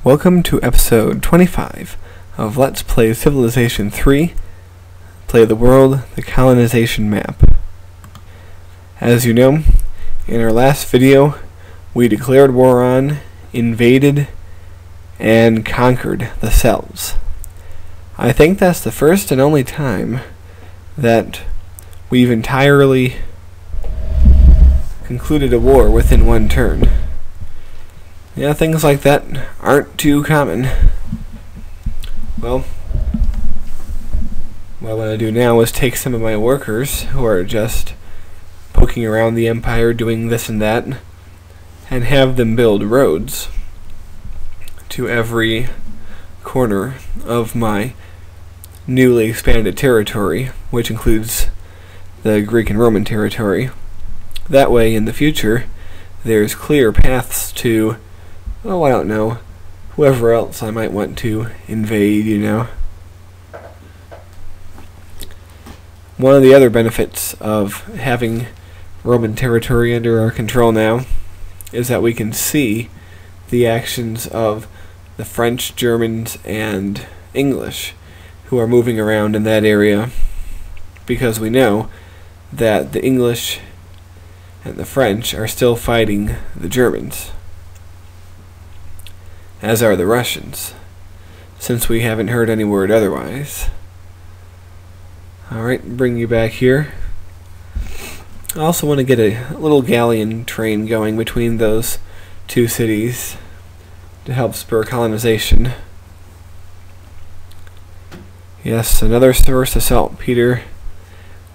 Welcome to episode 25 of Let's Play Civilization 3, Play the World, the Colonization map. As you know, in our last video, we declared war on, invaded, and conquered the Celts. I think that's the first and only time that we've entirely concluded a war within one turn. Yeah, things like that aren't too common. Well, what I want to do now is take some of my workers who are just poking around the empire doing this and that and have them build roads to every corner of my newly expanded territory, which includes the Greek and Roman territory. That way, in the future, there's clear paths to, oh, I don't know, whoever else I might want to invade, you know. One of the other benefits of having Roman territory under our control now is that we can see the actions of the French, Germans, and English who are moving around in that area, because we know that the English and the French are still fighting the Germans, as are the Russians, since we haven't heard any word otherwise. Alright, bring you back here. I also want to get a little galleon train going between those two cities to help spur colonization. Yes, another source of saltpeter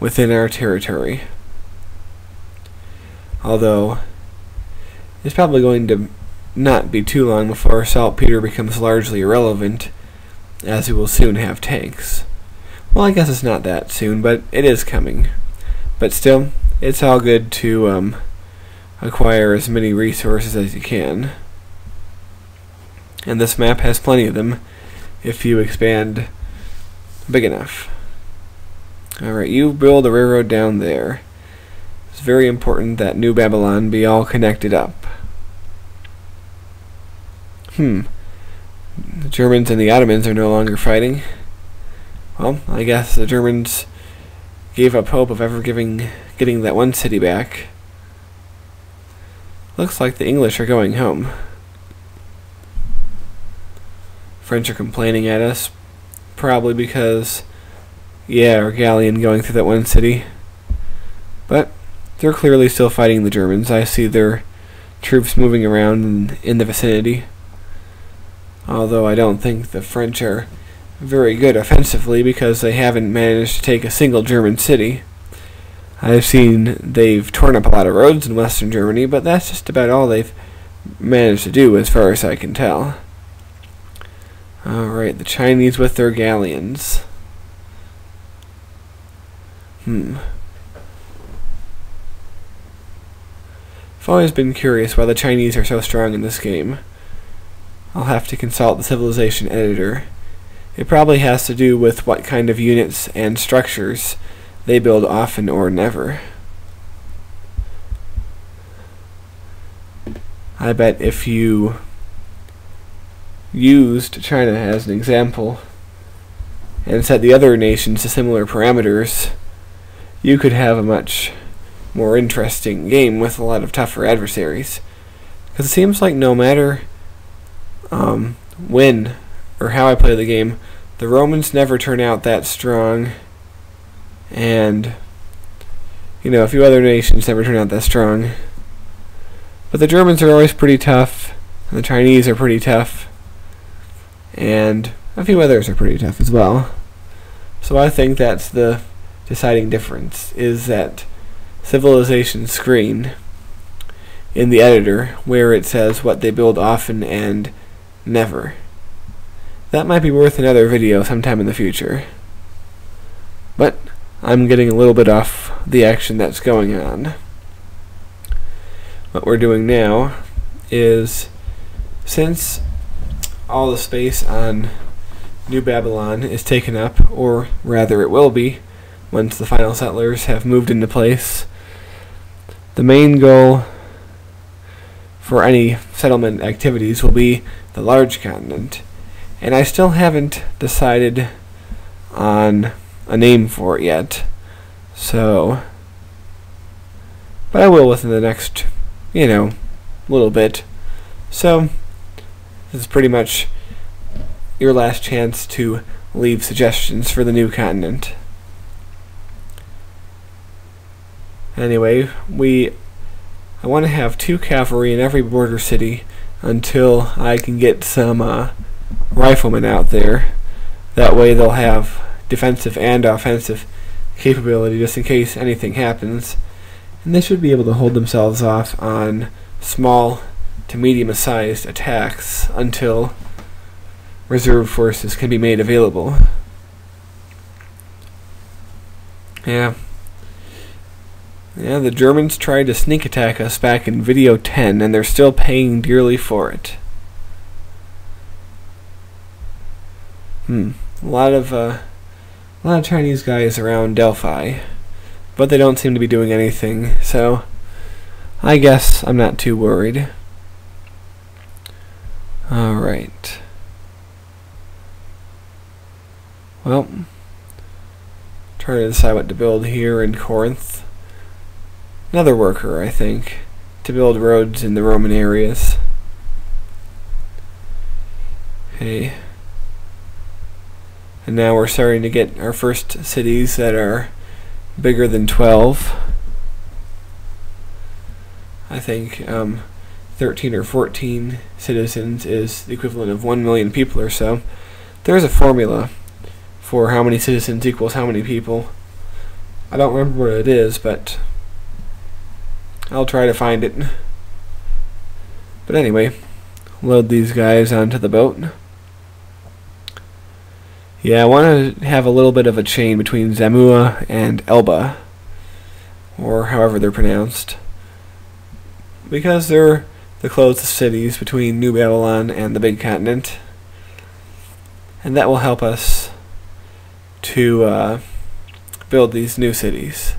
within our territory. Although, it's probably going to not be too long before saltpeter becomes largely irrelevant, as we will soon have tanks. Well, I guess it's not that soon, but it is coming. But still, it's all good to acquire as many resources as you can. And this map has plenty of them if you expand big enough. Alright, you build a railroad down there. It's very important that New Babylon be all connected up. The Germans and the Ottomans are no longer fighting. Well, I guess the Germans gave up hope of ever getting that one city back. Looks like the English are going home. French are complaining at us, probably because, yeah, our galleon going through that one city. But they're clearly still fighting the Germans. I see their troops moving around in the vicinity. Although I don't think the French are very good offensively, because they haven't managed to take a single German city. I've seen they've torn up a lot of roads in Western Germany, but that's just about all they've managed to do as far as I can tell. Alright, the Chinese with their galleons. I've always been curious why the Chinese are so strong in this game. I'll have to consult the civilization editor. It probably has to do with what kind of units and structures they build often or never. I bet if you used China as an example and set the other nations to similar parameters, you could have a much more interesting game with a lot of tougher adversaries. Because it seems like no matter when or how I play the game, the Romans never turn out that strong, and a few other nations never turn out that strong. But the Germans are always pretty tough, and the Chinese are pretty tough, and a few others are pretty tough as well. So I think that's the deciding difference, is that civilization screen in the editor where it says what they build often and never. That might be worth another video sometime in the future. But I'm getting a little bit off the action that's going on. What we're doing now is, since all the space on New Babylon is taken up, or rather it will be once the final settlers have moved into place, the main goal for any settlement activities will be the large continent. And I still haven't decided on a name for it yet. So, but I will within the next, little bit. So, this is pretty much your last chance to leave suggestions for the new continent. Anyway, I want to have 2 cavalry in every border city until I can get some riflemen out there. That way they'll have defensive and offensive capability just in case anything happens. And they should be able to hold themselves off on small to medium-sized attacks until reserve forces can be made available. Yeah, the Germans tried to sneak attack us back in video 10, and they're still paying dearly for it. A lot of Chinese guys around Delphi, but they don't seem to be doing anything, so I guess I'm not too worried. Alright. Well, trying to decide what to build here in Corinth. Another worker, I think, to build roads in the Roman areas. Okay. And now we're starting to get our first cities that are bigger than 12. I think 13 or 14 citizens is the equivalent of 1 million people or so. There's a formula for how many citizens equals how many people. I don't remember what it is, but I'll try to find it. But anyway, load these guys onto the boat. Yeah, I want to have a little bit of a chain between Zamua and Elba, or however they're pronounced, because they're the closest cities between New Babylon and the Big Continent, and that will help us to build these new cities.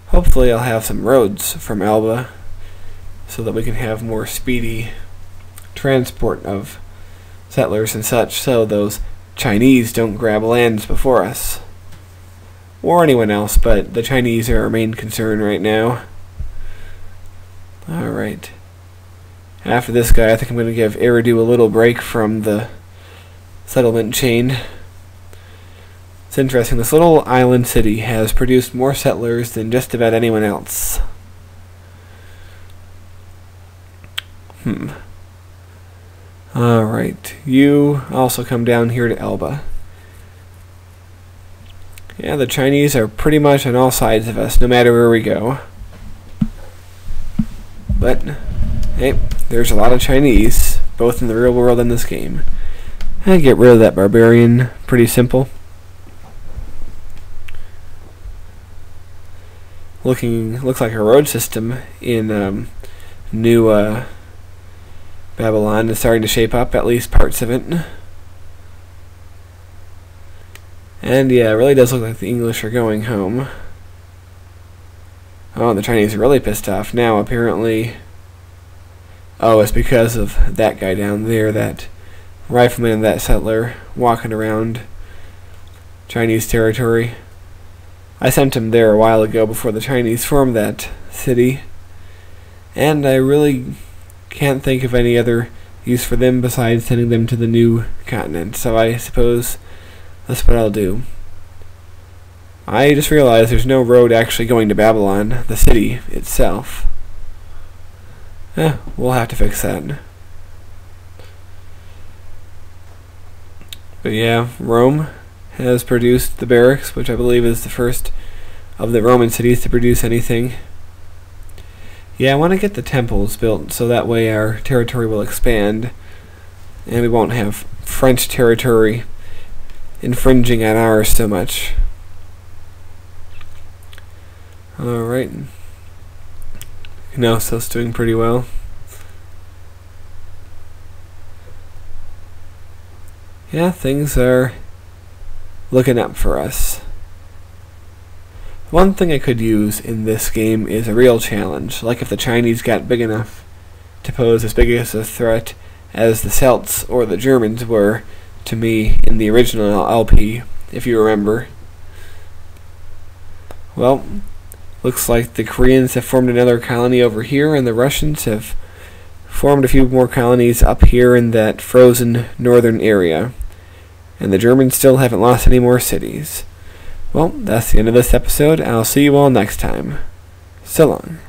Hopefully I'll have some roads from Elba so that we can have more speedy transport of settlers and such, so those Chinese don't grab lands before us. Or anyone else, but the Chinese are our main concern right now. Alright. After this guy, I think I'm going to give Eridu a little break from the settlement chain. It's interesting, this little island city has produced more settlers than just about anyone else. Alright, you also come down here to Elba. Yeah, the Chinese are pretty much on all sides of us, no matter where we go. But, hey, there's a lot of Chinese, both in the real world and this game. And get rid of that barbarian, pretty simple. Looks like a road system in New Babylon is starting to shape up, at least parts of it. And yeah, it really does look like the English are going home. Oh, the Chinese are really pissed off now, apparently. Oh, it's because of that guy down there, that rifleman and that settler walking around Chinese territory. I sent him there a while ago before the Chinese formed that city, and I really can't think of any other use for them besides sending them to the new continent, so I suppose that's what I'll do. I just realized there's no road actually going to Babylon, the city itself. We'll have to fix that. But yeah, Rome has produced the barracks, which I believe is the first of the Roman cities to produce anything. Yeah, I want to get the temples built so that way our territory will expand and we won't have French territory infringing on ours so much. Alright. Knossos doing pretty well. Yeah, things are looking up for us. One thing I could use in this game is a real challenge, like if the Chinese got big enough to pose as big as a threat as the Celts or the Germans were to me in the original LP, if you remember. Well, looks like the Koreans have formed another colony over here, and the Russians have formed a few more colonies up here in that frozen northern area. And the Germans still haven't lost any more cities. Well, that's the end of this episode. I'll see you all next time. So long.